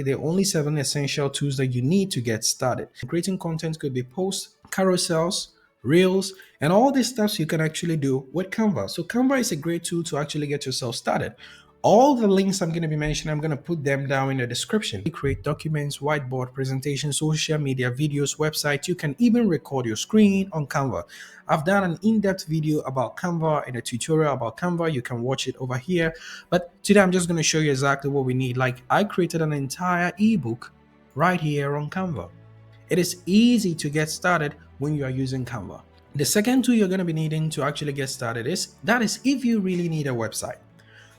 There are only 7 essential tools that you need to get started. Creating content could be posts, carousels, reels, and all these steps you can actually do with Canva. So Canva is a great tool to actually get yourself started. All the links I'm going to be mentioning, I'm going to put them down in the description. You create documents, whiteboard, presentations, social media, videos, websites. You can even record your screen on Canva. I've done an in-depth video about Canva and a tutorial about Canva. You can watch it over here. But today I'm just going to show you exactly what we need. Like I created an entire ebook right here on Canva. It is easy to get started when you are using Canva. The second tool you're going to be needing to actually get started is if you really need a website.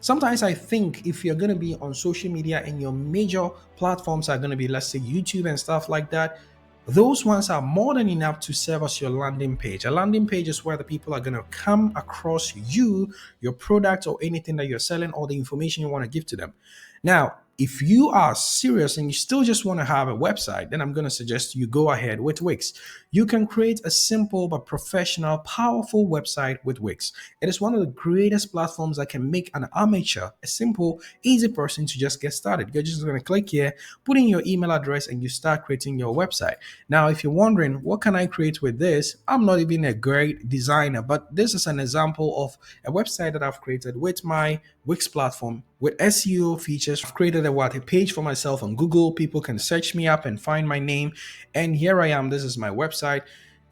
Sometimes I think if you're going to be on social media and your major platforms are going to be, let's say, YouTube and stuff like that, those ones are more than enough to serve as your landing page. A landing page is where the people are going to come across you, your product, or anything that you're selling, or the information you want to give to them. Now, if you are serious and you still just want to have a website, then I'm going to suggest you go ahead with Wix. You can create a simple but professional, powerful website with Wix. It is one of the greatest platforms that can make an amateur, a simple, easy person to just get started. You're just going to click here, put in your email address, and you start creating your website. Now, if you're wondering, what can I create with this? I'm not even a great designer, but this is an example of a website that I've created with my Wix platform with SEO features. I've created a page for myself on Google. People can search me up and find my name. And here I am. This is my website.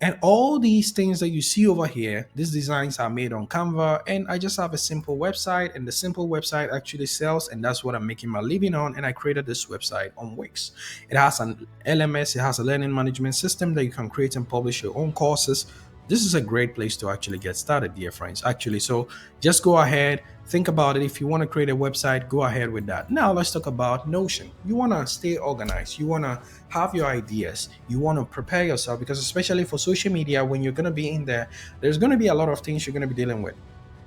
And all these things that you see over here, these designs are made on Canva. And I just have a simple website, and the simple website actually sells. And that's what I'm making my living on. And I created this website on Wix. It has an LMS. It has a learning management system that you can create and publish your own courses. This is a great place to actually get started, dear friends, actually. So just go ahead, think about it. If you want to create a website, go ahead with that. Now let's talk about Notion. You want to stay organized. You want to have your ideas. You want to prepare yourself, because especially for social media, when you're going to be in there, there's going to be a lot of things you're going to be dealing with.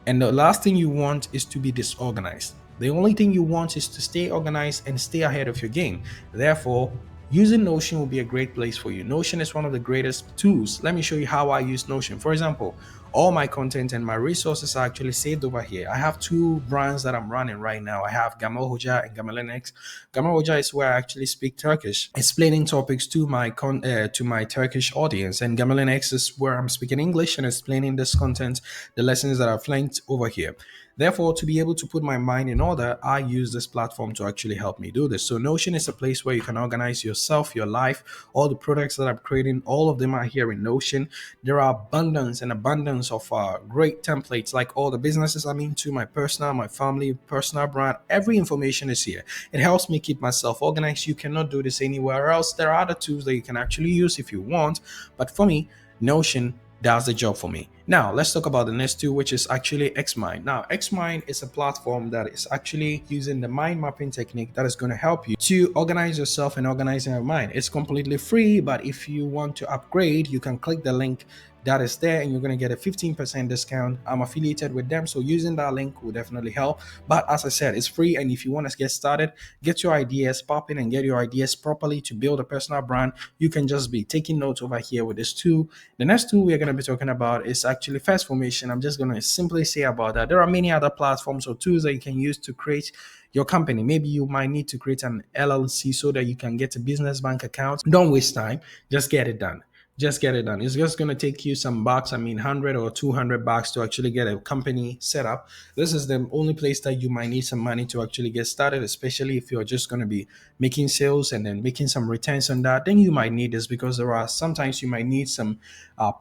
And the last thing you want is to be disorganized. The only thing you want is to stay organized and stay ahead of your game. Therefore, using Notion will be a great place for you. Notion is one of the greatest tools. Let me show you how I use Notion. For example, all my content and my resources are actually saved over here. I have 2 brands that I'm running right now. I have Gamal Hoca and Gamal X. Gamal Hoca is where I actually speak Turkish, explaining topics to my Turkish audience, and Gamal X is where I'm speaking English and explaining this content, the lessons that I've learned over here. Therefore, to be able to put my mind in order, I use this platform to actually help me do this. So Notion is a place where you can organize yourself, your life. All the products that I'm creating, all of them are here in Notion. There are abundance of great templates, like all the businesses I'm into, my personal, my family, personal brand. Every information is here. It helps me keep myself organized. You cannot do this anywhere else. There are other tools that you can actually use if you want, but for me, Notion does the job for me. Now, let's talk about the next tool, which is actually Xmind. Now, Xmind is a platform that is actually using the mind mapping technique that is going to help you to organize yourself and organizing your mind. It's completely free, but if you want to upgrade, you can click the link that is there and you're going to get a 15% discount. I'm affiliated with them, so using that link will definitely help. But as I said, it's free, and if you want to get started, get your ideas popping and get your ideas properly to build a personal brand, you can just be taking notes over here with this tool. The next tool we're going to be talking about is actually Fast Formation. I'm just going to simply say about that. There are many other platforms or tools that you can use to create your company. Maybe you might need to create an LLC so that you can get a business bank account. Don't waste time, just get it done. Just get it done. It's just going to take you some bucks. I mean, 100 or 200 bucks to actually get a company set up. This is the only place that you might need some money to actually get started, especially if you're just going to be making sales and then making some returns on that. Then you might need this, because there are sometimes you might need some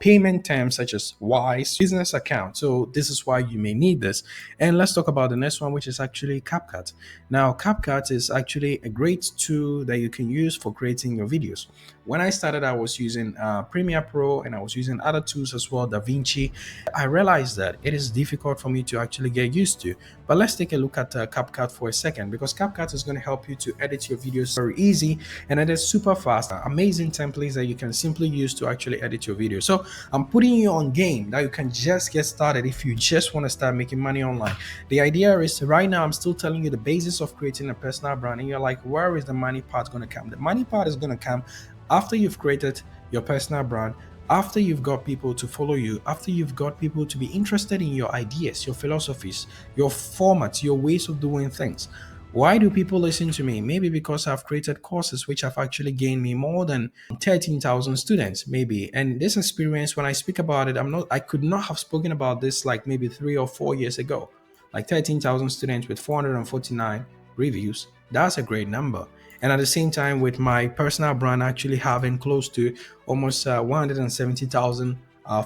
payment terms such as WISE business account. So this is why you may need this. And let's talk about the next one, which is actually CapCut. Now, CapCut is actually a great tool that you can use for creating your videos. When I started, I was using Premiere Pro, and I was using other tools as well, DaVinci. I realized that it is difficult for me to actually get used to. But let's take a look at CapCut for a second, because CapCut is going to help you to edit your videos very easy, and it is super fast. Amazing templates that you can simply use to actually edit your videos. So I'm putting you on game that you can just get started if you just want to start making money online. The idea is, right now I'm still telling you the basis of creating a personal brand, and you're like, where is the money part going to come? The money part is going to come after you've created your personal brand, after you've got people to follow you, after you've got people to be interested in your ideas, your philosophies, your formats, your ways of doing things. Why do people listen to me? Maybe because I've created courses which have actually gained me more than 13,000 students, maybe. And this experience, when I speak about it, I could not have spoken about this like maybe 3 or 4 years ago. Like 13,000 students with 449 reviews. That's a great number. And at the same time, with my personal brand actually having close to almost 170,000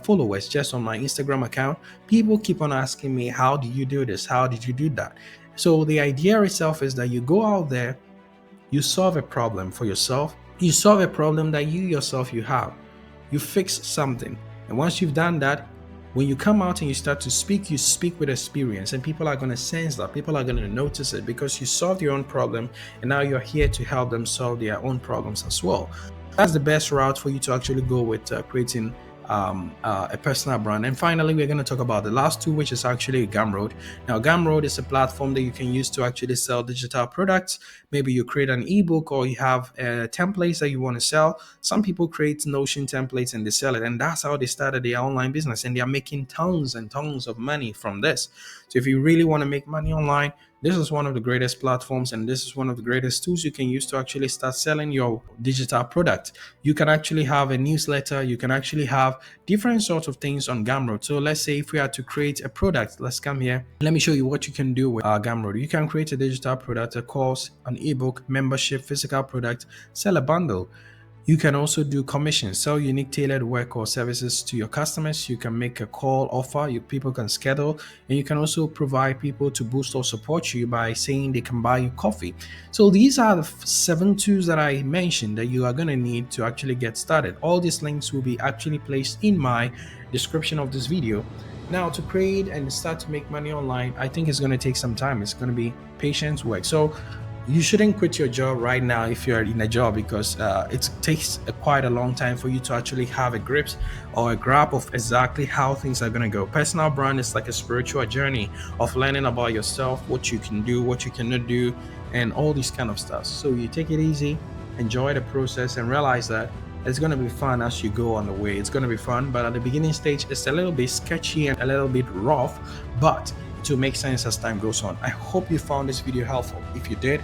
followers just on my Instagram account, people keep on asking me, how do you do this? How did you do that? So the idea itself is that you go out there, you solve a problem for yourself, you solve a problem that you yourself you have, you fix something. And once you've done that, when you come out and you start to speak, you speak with experience, and people are going to sense that. People are going to notice it because you solved your own problem, and now you're here to help them solve their own problems as well. That's the best route for you to actually go with creating a personal brand. And finally, we're going to talk about the last two, which is actually Gumroad. Now, Gumroad is a platform that you can use to actually sell digital products. Maybe you create an ebook, or you have templates that you want to sell. Some people create Notion templates and they sell it, and that's how they started their online business, and they are making tons and tons of money from this. So if you really want to make money online, this is one of the greatest platforms, and this is one of the greatest tools you can use to actually start selling your digital product. You can actually have a newsletter, you can actually have different sorts of things on Gumroad. So let's say if we are to create a product, let's come here. Let me show you what you can do with Gumroad. You can create a digital product, a course, an ebook, membership, physical product, sell a bundle. You can also do commissions, sell unique tailored work or services to your customers. You can make a call offer, people can schedule, and you can also provide people to boost or support you by saying they can buy you coffee. So these are the 7 tools that I mentioned that you are going to need to actually get started. All these links will be actually placed in my description of this video. Now, to create and start to make money online, I think it's going to take some time. It's going to be patience work. So you shouldn't quit your job right now if you're in a job, because it takes quite a long time for you to actually have a grip or a grasp of exactly how things are going to go. Personal brand is like a spiritual journey of learning about yourself, what you can do, what you cannot do, and all this kind of stuff. So you take it easy, enjoy the process, and realize that it's going to be fun as you go on the way. It's going to be fun, but at the beginning stage, it's a little bit sketchy and a little bit rough, but to make sense as time goes on. I hope you found this video helpful. If you did,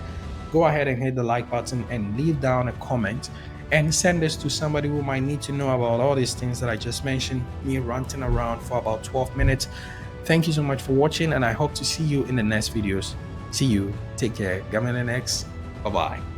go ahead and hit the like button and leave down a comment and send this to somebody who might need to know about all these things that I just mentioned, me ranting around for about 12 minutes. Thank you so much for watching, and I hope to see you in the next videos. See you. Take care. Gamin X. Bye-bye.